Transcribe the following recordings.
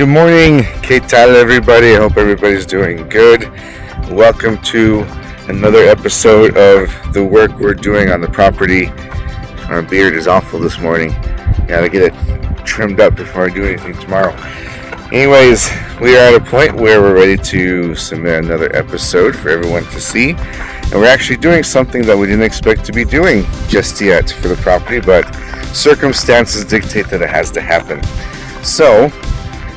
Good morning, Kate Tyler, everybody. I hope everybody's doing good. Welcome to another episode of the work we're doing on the property. My beard is awful this morning. Gotta get it trimmed up before I do anything tomorrow. Anyways, we are at a point where we're ready to submit another episode for everyone to see. And we're actually doing something that we didn't expect to be doing just yet for the property, but circumstances dictate that it has to happen. So,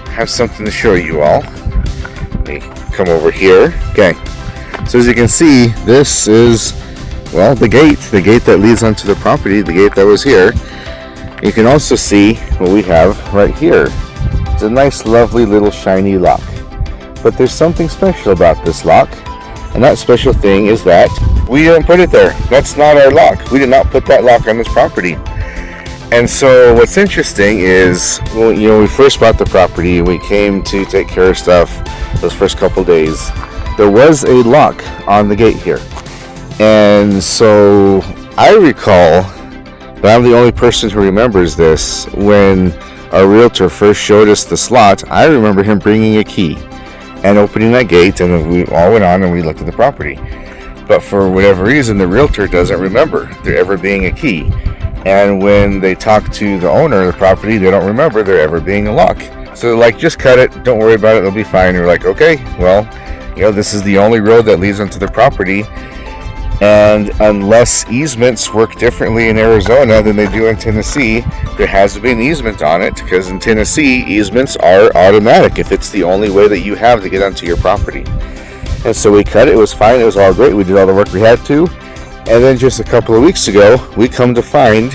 I have something to show you all. Let me come over here. Okay, so as you can see, this is, well, the gate that leads onto the property, the gate that was here. You can also see what we have right here. It's a nice, lovely little shiny lock. But there's something special about this lock, and that special thing is that we didn't put it there. That's not our lock. We did not put that lock on this property. And so what's interesting is, when we first bought the property, we came to take care of stuff those first couple days. There was a lock on the gate here. And so I recall, but I'm the only person who remembers this, when our realtor first showed us the slot, I remember him bringing a key and opening that gate, and then we all went on and we looked at the property. But for whatever reason, the realtor doesn't remember there ever being a key. And when they talk to the owner of the property, they don't remember there ever being a lock. So they're like, just cut it, don't worry about it, it'll be fine. And we're like, okay, well, this is the only road that leads onto the property. And unless easements work differently in Arizona than they do in Tennessee, there has to be an easement on it, because in Tennessee, easements are automatic if it's the only way that you have to get onto your property. And so we cut it, it was fine, it was all great, we did all the work we had to. And then just a couple of weeks ago, we come to find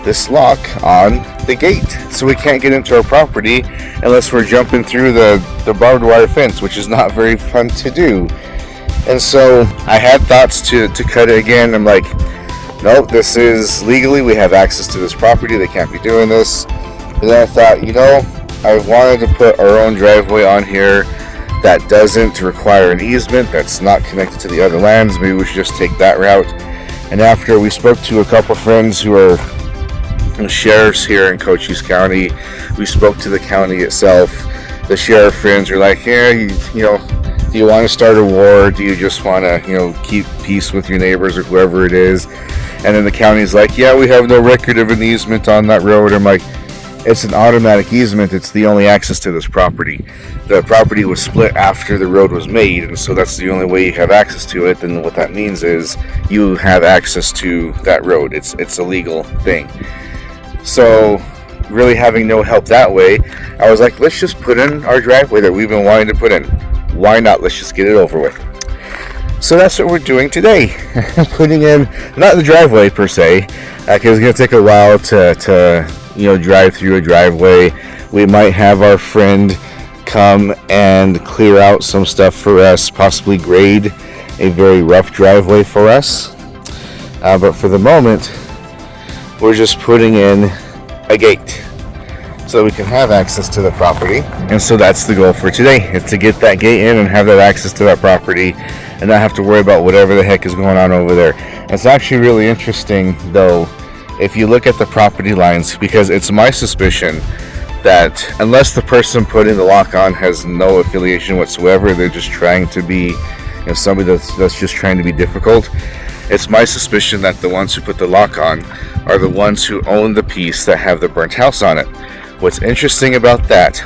this lock on the gate. So we can't get into our property unless we're jumping through the barbed wire fence, which is not very fun to do. And so I had thoughts to cut it again. I'm like, nope, this is legally, we have access to this property, they can't be doing this. And then I thought, I wanted to put our own driveway on here that doesn't require an easement, that's not connected to the other lands. Maybe we should just take that route. And after we spoke to a couple friends who are sheriffs here in Cochise County, we spoke to the county itself. The sheriff friends are like, yeah, do you want to start a war? Do you just want to, keep peace with your neighbors or whoever it is? And then the county's like, yeah, we have no record of an easement on that road. I'm like, it's an automatic easement. It's the only access to this property. The property was split after the road was made, and so that's the only way you have access to it. And what that means is you have access to that road. It's a legal thing. So really having no help that way, I was like, let's just put in our driveway that we've been wanting to put in. Why not? Let's just get it over with. So that's what we're doing today. Putting in, not the driveway per se, because it's going to take a while to drive through a driveway. We might have our friend come and clear out some stuff for us, possibly grade a very rough driveway for us. But for the moment, we're just putting in a gate so we can have access to the property. And so that's the goal for today, is to get that gate in and have that access to that property and not have to worry about whatever the heck is going on over there. It's actually really interesting, though, if you look at the property lines, because it's my suspicion that unless the person putting the lock on has no affiliation whatsoever, they're just trying to be, somebody that's just trying to be difficult. It's my suspicion that the ones who put the lock on are the ones who own the piece that have the burnt house on it. What's interesting about that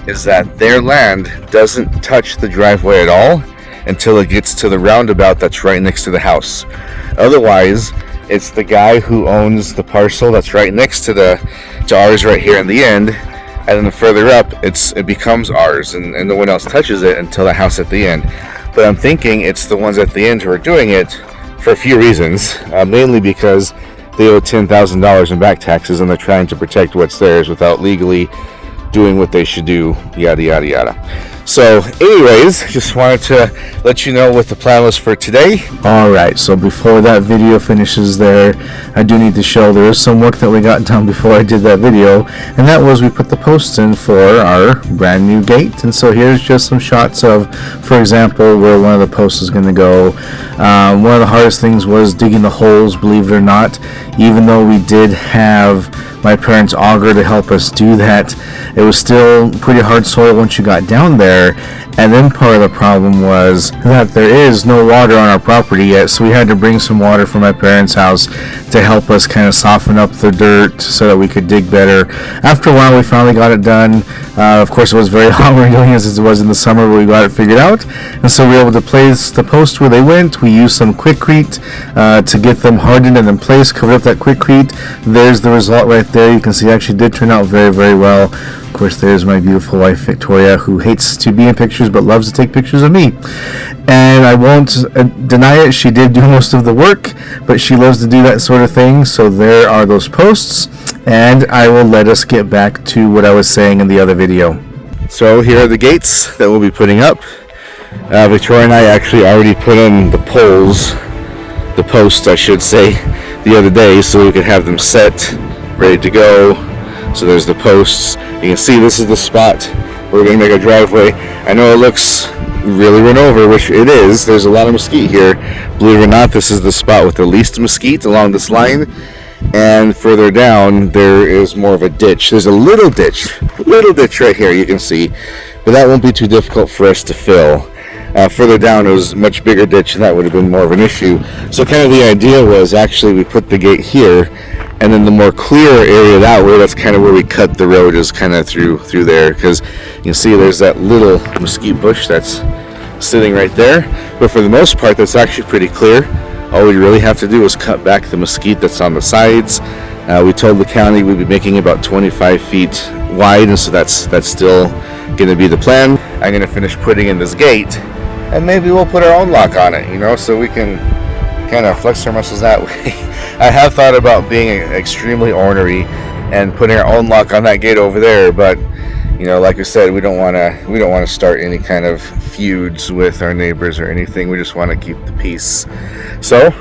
is that their land doesn't touch the driveway at all until it gets to the roundabout that's right next to the house. Otherwise, it's the guy who owns the parcel that's right next to ours right here in the end, and then the further up, it becomes ours, and no one else touches it until the house at the end. But I'm thinking it's the ones at the end who are doing it for a few reasons, mainly because they owe $10,000 in back taxes and they're trying to protect what's theirs without legally doing what they should do, yada, yada, yada. So anyways, just wanted to let you know what the plan was for today. Alright, so before that video finishes there, I do need to show there is some work that we got done before I did that video, and that was we put the posts in for our brand new gate. And so here's just some shots of, for example, where one of the posts is going to go. One of the hardest things was digging the holes, believe it or not. Even though we did have my parents' auger to help us do that. It was still pretty hard soil once you got down there. And then part of the problem was that there is no water on our property yet, so we had to bring some water from my parents' house to help us kind of soften up the dirt so that we could dig better. After a while, we finally got it done. Of course, it was very hot when we were doing this, as it was in the summer, but we got it figured out. And so we were able to place the post where they went. We used some Quikrete to get them hardened and in place, covered up that Quikrete. There's the result right there. You can see it actually did turn out very, very well. Of course, there's my beautiful wife, Victoria, who hates to be in pictures but loves to take pictures of me. And I won't deny it, she did do most of the work, but she loves to do that sort of thing. So there are those posts, and I will let us get back to what I was saying in the other video. So here are the gates that we'll be putting up. Victoria and I actually already put in the posts, I should say, the other day, so we could have them set, ready to go. So there's the posts. You can see this is the spot where we're going to make a driveway. I know it looks really run over, which it is. There's a lot of mesquite here. Believe it or not, this is the spot with the least mesquite along this line. And further down, there is more of a ditch. There's a little ditch right here, you can see. But that won't be too difficult for us to fill. Further down, it was a much bigger ditch, and that would have been more of an issue. So kind of the idea was, actually, we put the gate here, and then the more clear area that way, that's kind of where we cut the road, is kind of through there, because you can see there's that little mesquite bush that's sitting right there. But for the most part, that's actually pretty clear. All we really have to do is cut back the mesquite that's on the sides. We told the county we'd be making about 25 feet wide, and so that's still going to be the plan. I'm going to finish putting in this gate, and maybe we'll put our own lock on it, so we can kind of flex our muscles that way. I have thought about being extremely ornery and putting our own lock on that gate over there, but like I said, we don't want to start any kind of feuds with our neighbors or anything. We just want to keep the peace. So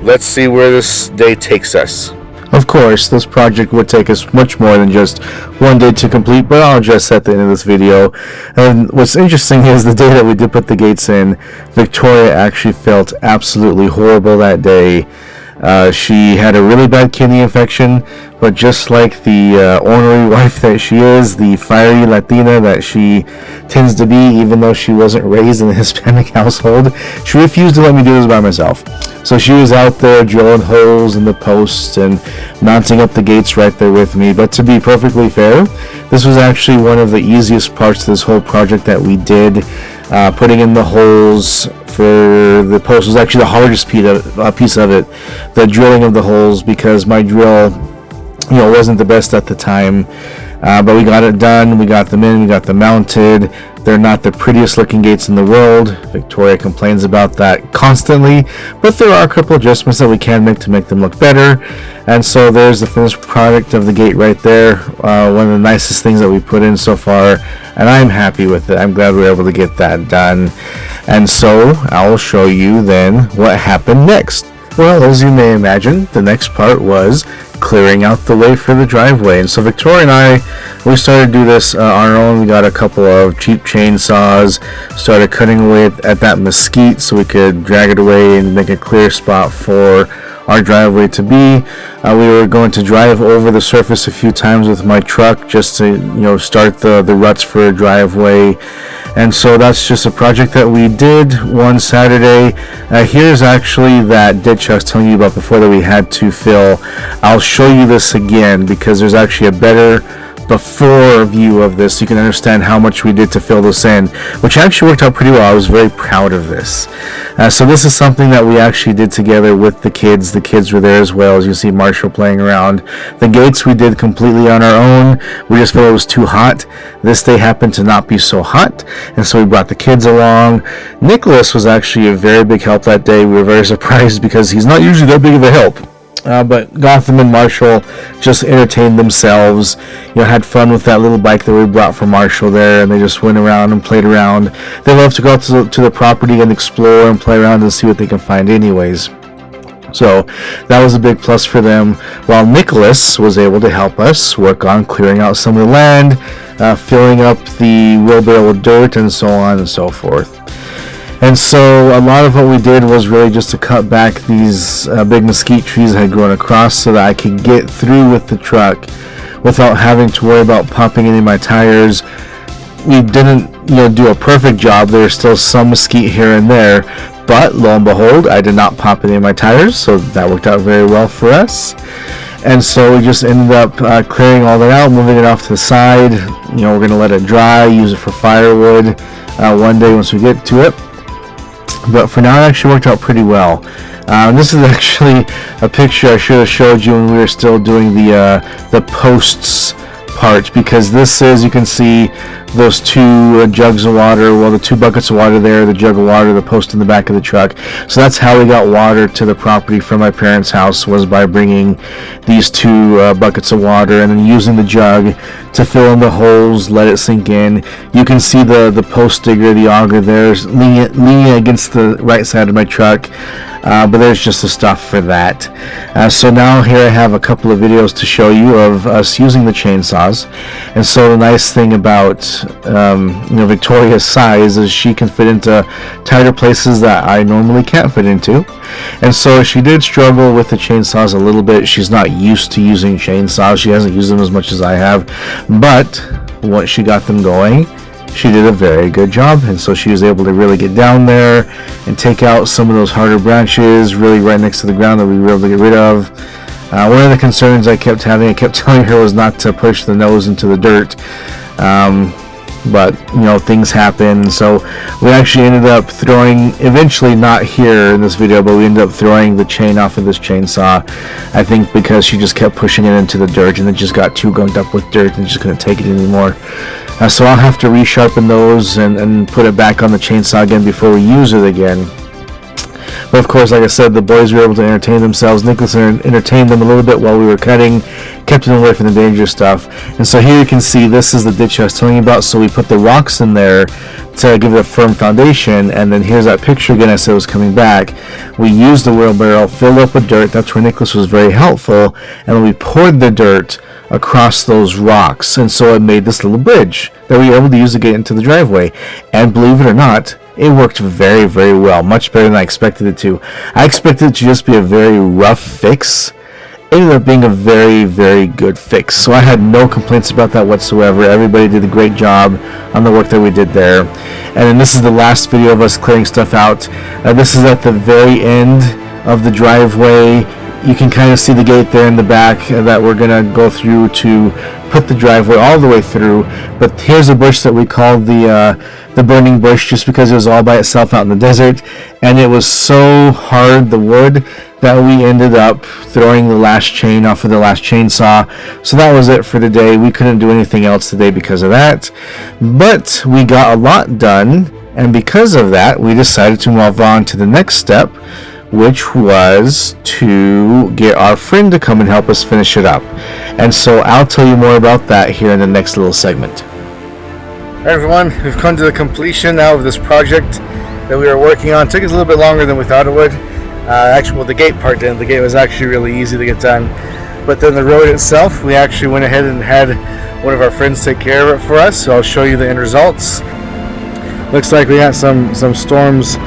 let's see where this day takes us. Of course, this project would take us much more than just one day to complete, but I'll address that at the end of this video. And what's interesting is the day that we did put the gates in, Victoria actually felt absolutely horrible that day. She had a really bad kidney infection, but just like the ornery wife that she is, the fiery Latina that she tends to be, even though she wasn't raised in a Hispanic household, she refused to let me do this by myself. So she was out there drilling holes in the posts and mounting up the gates right there with me. But to be perfectly fair, this was actually one of the easiest parts of this whole project that we did. Putting in the holes for the post was actually the hardest piece of it, the drilling of the holes, because my drill, wasn't the best at the time. But we got it done, we got them in, we got them mounted. They're not the prettiest looking gates in the world. Victoria complains about that constantly, but there are a couple adjustments that we can make to make them look better. And so there's the finished product of the gate right there. One of the nicest things that we put in so far, and I'm happy with it. I'm glad we were able to get that done. And so I'll show you then what happened next. Well, as you may imagine, the next part was clearing out the way for the driveway. And so Victoria and I, we started to do this on our own. We got a couple of cheap chainsaws, started cutting away at that mesquite so we could drag it away and make a clear spot for our driveway to be. We were going to drive over the surface a few times with my truck just to start the ruts for a driveway. And so that's just a project that we did one Saturday. Here's actually that ditch I was telling you about before that we had to fill. I'll show you this again because there's actually a better before view of this so you can understand how much we did to fill this in, which actually worked out pretty well. I was very proud of this. So this is something that we actually did together with the kids. The kids were there as well. As you see Marshall playing around. The gates we did completely on our own. We just felt it was too hot. This day happened to not be so hot, and so we brought the kids along. Nicholas was actually a very big help that day. We were very surprised because he's not usually that big of a help. But Gotham and Marshall just entertained themselves, had fun with that little bike that we brought for Marshall there, and they just went around and played around. They love to go out to the property and explore and play around and see what they can find anyways. So that was a big plus for them, while Nicholas was able to help us work on clearing out some of the land, filling up the wheelbarrow with dirt, and so on and so forth. And so a lot of what we did was really just to cut back these big mesquite trees that had grown across so that I could get through with the truck without having to worry about popping any of my tires. We didn't do a perfect job. There's still some mesquite here and there, but lo and behold, I did not pop any of my tires, so that worked out very well for us. And so we just ended up clearing all that out, moving it off to the side. We're going to let it dry, use it for firewood one day once we get to it. But for now, it actually worked out pretty well. This is actually a picture I should have showed you when we were still doing the posts part, because this is, you can see those two jugs of water, well, the 2 buckets of water there, the jug of water, the post in the back of the truck. So that's how we got water to the property from my parents' house, was by bringing these 2 buckets of water and then using the jug to fill in the holes, let it sink in. You can see the post digger, the auger there, leaning against the right side of my truck. But there's just the stuff for that. So now here I have a couple of videos to show you of us using the chainsaws. And so the nice thing about Victoria's size is she can fit into tighter places that I normally can't fit into. And so she did struggle with the chainsaws a little bit. She's not used to using chainsaws. She hasn't used them as much as I have. But once she got them going, she did a very good job, and so she was able to really get down there and take out some of those harder branches really right next to the ground that we were able to get rid of. One of the concerns I kept telling her was not to push the nose into the dirt, but things happen, and so we actually ended up throwing, eventually not here in this video, but we ended up throwing the chain off of this chainsaw, I think because she just kept pushing it into the dirt and it just got too gunked up with dirt and just couldn't take it anymore. So I'll have to resharpen those and put it back on the chainsaw again before we use it again. But of course, like I said, the boys were able to entertain themselves. Nicholas entertained them a little bit while we were cutting, kept them away from the dangerous stuff. And so here you can see this is the ditch I was telling you about. So we put the rocks in there to give it a firm foundation. And then here's that picture again I said was coming back. We used the wheelbarrow, filled up with dirt. That's where Nicholas was very helpful. And then we poured the dirt across those rocks, and so it made this little bridge that we were able to use to get into the driveway. And believe it or not, it worked very, very well, much better than I expected it to. I expected it to just be a very rough fix. It ended up being a very, very good fix, so I had no complaints about that whatsoever. Everybody did a great job on the work that we did there. And then this is the last video of us clearing stuff out. This is at the very end of the driveway. You can kind of see the gate there in the back that we're going to go through to put the driveway all the way through. But here's a bush that we called the burning bush, just because it was all by itself out in the desert. And it was so hard, the wood, that we ended up throwing the last chain off of the last chainsaw. So that was it for today. We couldn't do anything else today because of that. But we got a lot done. And because of that, we decided to move on to the next step, which was to get our friend to come and help us finish it up. And so I'll tell you more about that here in the next little segment. Alright everyone, we've come to the completion now of this project that we were working on. It took us a little bit longer than we thought it would. The gate part didn't. The gate was actually really easy to get done. But then the road itself, we actually went ahead and had one of our friends take care of it for us. So I'll show you the end results. Looks like we got some storms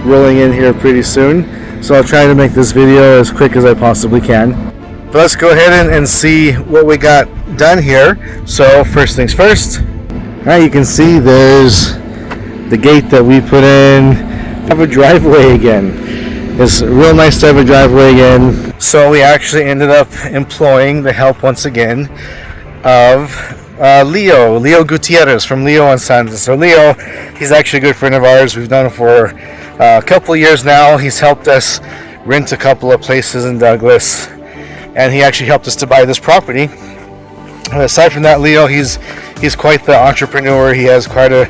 rolling in here pretty soon. So I'll try to make this video as quick as I possibly can. But let's go ahead and see what we got done here. So first things first. Alright, you can see there's the gate that we put in. Have a driveway again. It's real nice to have a driveway again. So we actually ended up employing the help once again of Leo Gutierrez from Leo and Sons. So Leo, he's actually a good friend of ours. We've known him for a couple of years now. He's helped us rent a couple of places in Douglas, and he actually helped us to buy this property. And aside from that, Leo, he's quite the entrepreneur. He has quite a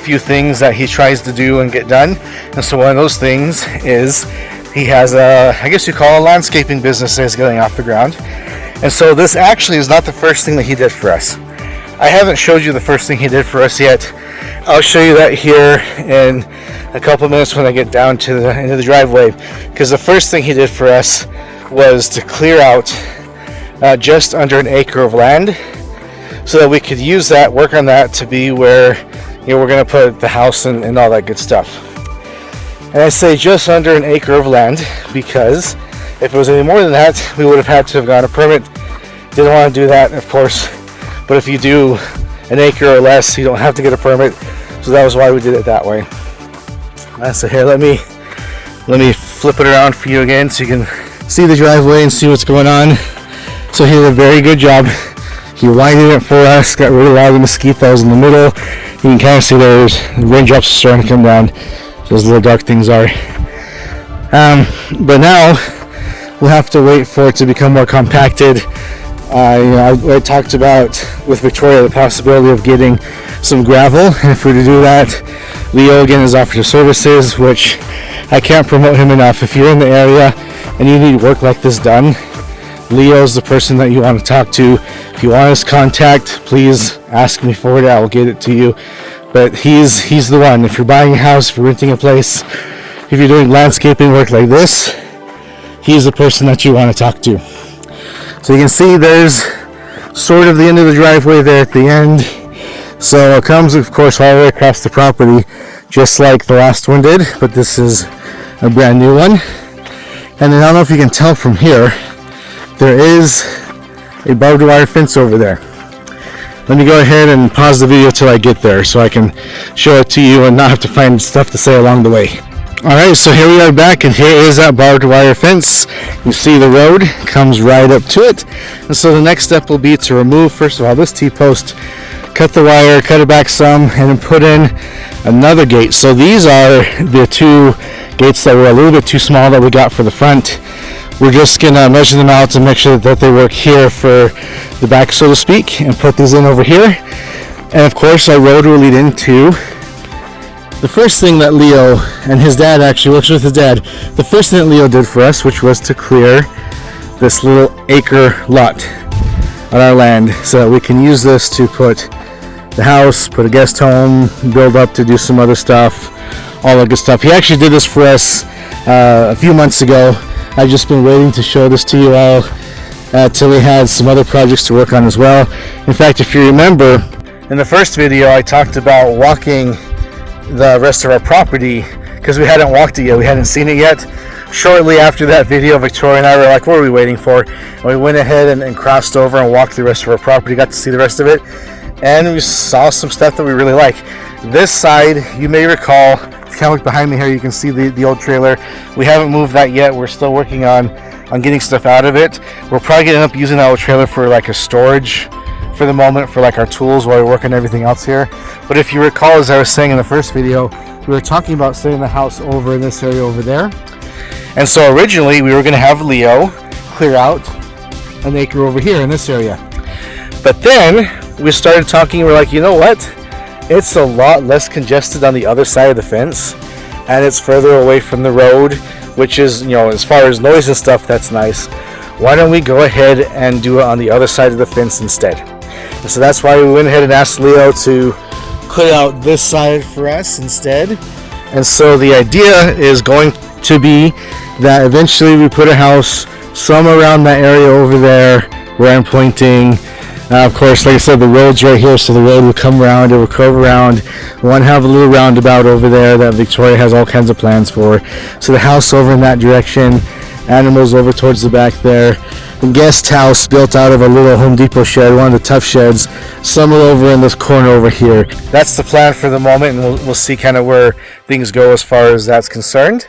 few things that he tries to do and get done. And so one of those things is he has I guess you call a landscaping business that is getting off the ground. And so this actually is not the first thing that he did for us. I haven't showed you the first thing he did for us yet. I'll show you that here in a couple of minutes when I get down to the end of the driveway. Because the first thing he did for us was to clear out just under an acre of land so that we could use that, work on that to be where we're going to put the house and all that good stuff. And I say just under an acre of land, because if it was any more than that, we would have had to have gotten a permit. Didn't want to do that, of course. But if you do an acre or less, you don't have to get a permit. So that was why we did it that way. So here, let me flip it around for you again so you can see the driveway and see what's going on. So he did a very good job. He widened it for us, got rid of a lot of the mesquite that was in the middle. You can kind of see there's raindrops starting to come down. Those little dark things are. But now we'll have to wait for it to become more compacted. I talked about with Victoria the possibility of getting some gravel, and if we were to do that, Leo again has offered his services, which I can't promote him enough. If you're in the area and you need work like this done, Leo's the person that you want to talk to. If you want his contact, please ask me for it. I will get it to you. But he's the one. If you're buying a house, if you're renting a place, if you're doing landscaping work like this, he's the person that you want to talk to. So you can see there's sort of the end of the driveway there at the end. So it comes, of course, all the way across the property, just like the last one did, but this is a brand new one. And then I don't know if you can tell from here, there is a barbed wire fence over there. Let me go ahead and pause the video till I get there so I can show it to you and not have to find stuff to say along the way. Alright, so here we are back, and here is that barbed wire fence. You see the road comes right up to it. And so the next step will be to remove, first of all, this T-post, cut the wire, cut it back some, and then put in another gate. So these are the two gates that were a little bit too small that we got for the front. We're just going to measure them out to make sure that they work here for the back, so to speak, and put these in over here. And of course, our road will lead into the first thing that Leo, and his dad actually works with his dad, the first thing that Leo did for us, which was to clear this little acre lot on our land so that we can use this to put the house, put a guest home, build up to do some other stuff, all that good stuff. He actually did this for us a few months ago. I've just been waiting to show this to you all till we had some other projects to work on as well. In fact, if you remember, in the first video I talked about walking the rest of our property because we hadn't walked it yet, we hadn't seen it yet. Shortly after that video, Victoria and I were like, what are we waiting for? And we went ahead and crossed over and walked the rest of our property, got to see the rest of it, and we saw some stuff that we really like. This side, you may recall, kind of look behind me here, you can see the old trailer. We haven't moved that yet. We're still working on getting stuff out of it. We're probably going to end up using that old trailer for like a storage for the moment, for like our tools while we work on everything else here. But if you recall, as I was saying in the first video, we were talking about setting the house over in this area over there. And so originally we were going to have Leo clear out an acre over here in this area. But then we started talking, we're like, you know what? It's a lot less congested on the other side of the fence, and it's further away from the road, which is, you know, as far as noise and stuff, that's nice. Why don't we go ahead and do it on the other side of the fence instead? And so that's why we went ahead and asked Leo to clear out this side for us instead. And so the idea is going to be that eventually we put a house somewhere around that area over there where I'm pointing. Of course, like I said, the road's right here, so the road will come around, it will curve around. We want to have a little roundabout over there that Victoria has all kinds of plans for. So the house over in that direction, animals over towards the back there. The guest house built out of a little Home Depot shed, one of the tough sheds, somewhere over in this corner over here. That's the plan for the moment, and we'll see kind of where things go as far as that's concerned.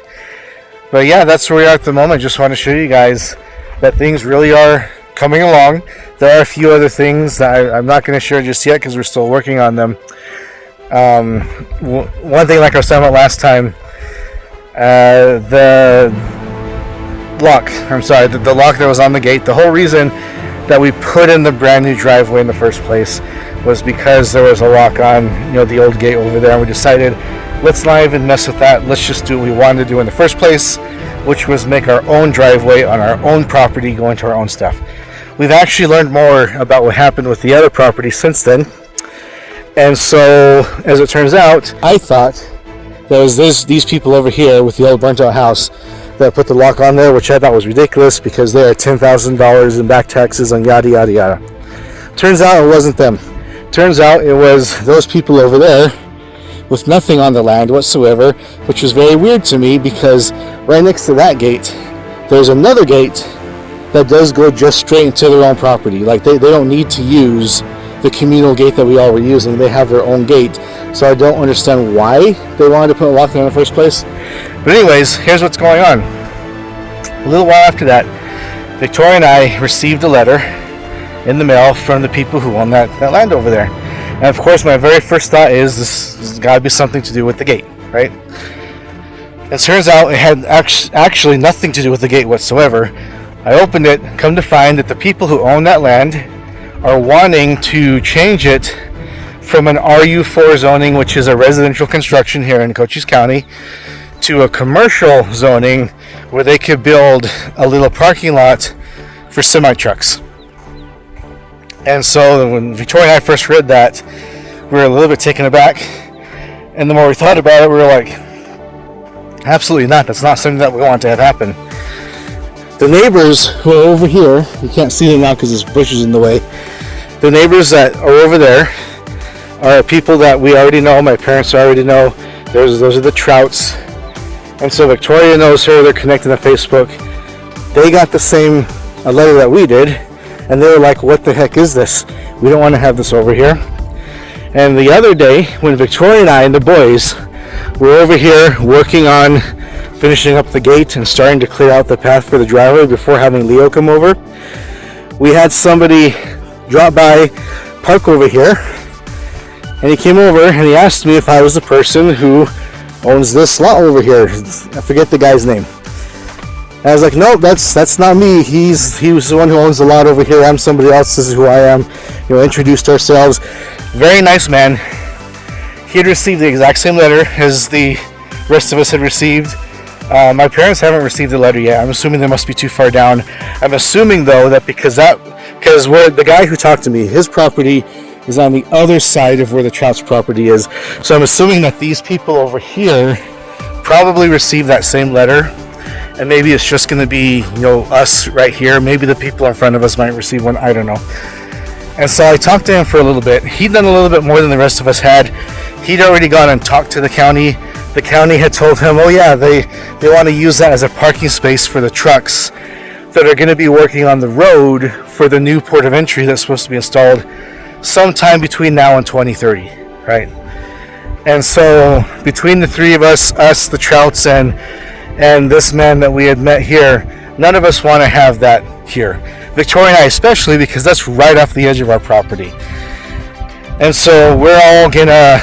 But yeah, that's where we are at the moment. Just want to show you guys that things really are coming along. There are a few other things that I'm not going to share just yet because we're still working on them. One thing, like I was talking about last time, the lock that was on the gate, the whole reason that we put in the brand new driveway in the first place was because there was a lock on, you know, the old gate over there, and we decided, let's not even mess with that. Let's just do what we wanted to do in the first place, which was make our own driveway on our own property, go into our own stuff. We've actually learned more about what happened with the other property since then. And so, as it turns out, I thought there was these people over here with the old burnt out house that put the lock on there, which I thought was ridiculous because they had $10,000 in back taxes and yada yada yada. Turns out it wasn't them. Turns out it was those people over there with nothing on the land whatsoever, which was very weird to me because right next to that gate, there's another gate that does go just straight into their own property. Like they don't need to use the communal gate that we all were using. They have their own gate. So I don't understand why they wanted to put a lock there in the first place. But anyways, here's what's going on. A little while after that, Victoria and I received a letter in the mail from the people who own that land over there. And of course, my very first thought is this has got to be something to do with the gate, right? It turns out it had actually nothing to do with the gate whatsoever. I opened it, come to find that the people who own that land are wanting to change it from an RU4 zoning, which is a residential construction here in Cochise County, to a commercial zoning where they could build a little parking lot for semi-trucks. And so when Victoria and I first read that, we were a little bit taken aback. And the more we thought about it, we were like, absolutely not. That's not something that we want to have happen. The neighbors who are over here, you can't see them now because there's bushes in the way. The neighbors that are over there are people that we already know. My parents already know. Those are the Trouts. And so Victoria knows her. They're connected on Facebook. They got the same letter that we did. And they were like, what the heck is this? We don't want to have this over here. And the other day, when Victoria and I and the boys were over here working on finishing up the gate and starting to clear out the path for the driveway before having Leo come over, we had somebody drop by, park over here, and he came over and he asked me if I was the person who owns this lot over here. I forget the guy's name. And I was like, no, that's not me. He was the one who owns the lot over here. I'm somebody else. This is who I am. Introduced ourselves. Very nice man. He had received the exact same letter as the rest of us had received. My parents haven't received the letter yet. I'm assuming they must be too far down. I'm assuming though that because where the guy who talked to me, his property is on the other side of where the Trout's property is. So I'm assuming that these people over here probably received that same letter, and maybe it's just going to be us right here. Maybe the people in front of us might receive one. I don't know. And so I talked to him for a little bit. He'd done a little bit more than the rest of us had. He'd already gone and talked to the county. The county had told him, oh yeah, they want to use that as a parking space for the trucks that are going to be working on the road for the new port of entry that's supposed to be installed sometime between now and 2030, right? And so between the three of us, the Trouts, and this man that we had met here, none of us want to have that here. Victoria and I especially, because that's right off the edge of our property. And so we're all gonna,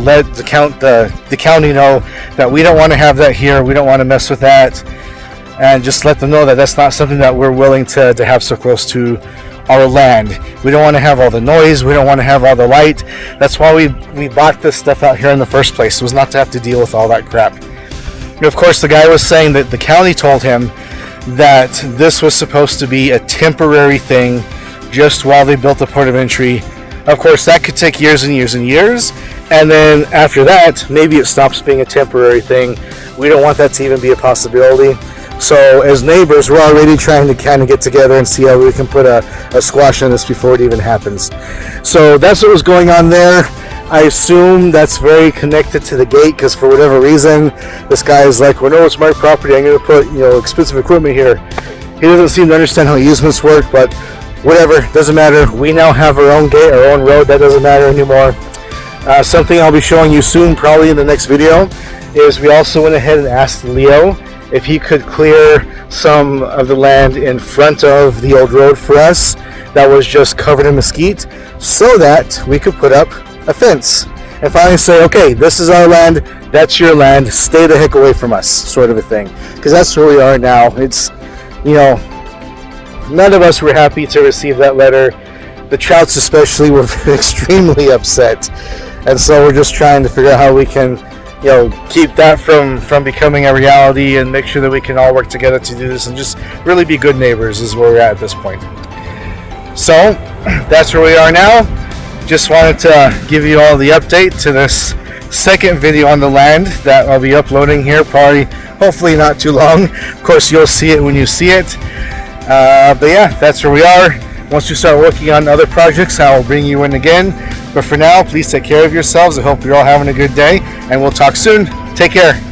let the county know that we don't want to have that here. We don't want to mess with that, and just let them know that that's not something that we're willing to have so close to our land. We don't want to have all the noise. We don't want to have all the light. That's why we bought this stuff out here in the first place. It was not to have to deal with all that crap. And of course, the guy was saying that the county told him that this was supposed to be a temporary thing just while they built the port of entry. Of course, that could take years and years and years, and then after that, maybe it stops being a temporary thing. We don't want that to even be a possibility. So as neighbors, we're already trying to kind of get together and see how we can put a squash on this before it even happens. So that's what was going on there. I assume that's very connected to the gate, because for whatever reason, this guy is like, well, no, it's my property. I'm going to put, expensive equipment here. He doesn't seem to understand how easements work, but whatever, doesn't matter. We now have our own gate, our own road. That doesn't matter anymore. Something I'll be showing you soon, probably in the next video, is we also went ahead and asked Leo if he could clear some of the land in front of the old road for us that was just covered in mesquite, so that we could put up a fence and finally say, okay, this is our land, that's your land, stay the heck away from us, sort of a thing. Because that's where we are now. It's, none of us were happy to receive that letter. The Trouts especially were extremely upset. And so we're just trying to figure out how we can, keep that from becoming a reality, and make sure that we can all work together to do this and just really be good neighbors is where we're at this point. So that's where we are now. Just wanted to give you all the update to this second video on the land that I'll be uploading here, hopefully not too long. Of course, you'll see it when you see it. But yeah, that's where we are. Once we start working on other projects, I will bring you in again. But for now, please take care of yourselves. I hope you're all having a good day, and we'll talk soon. Take care.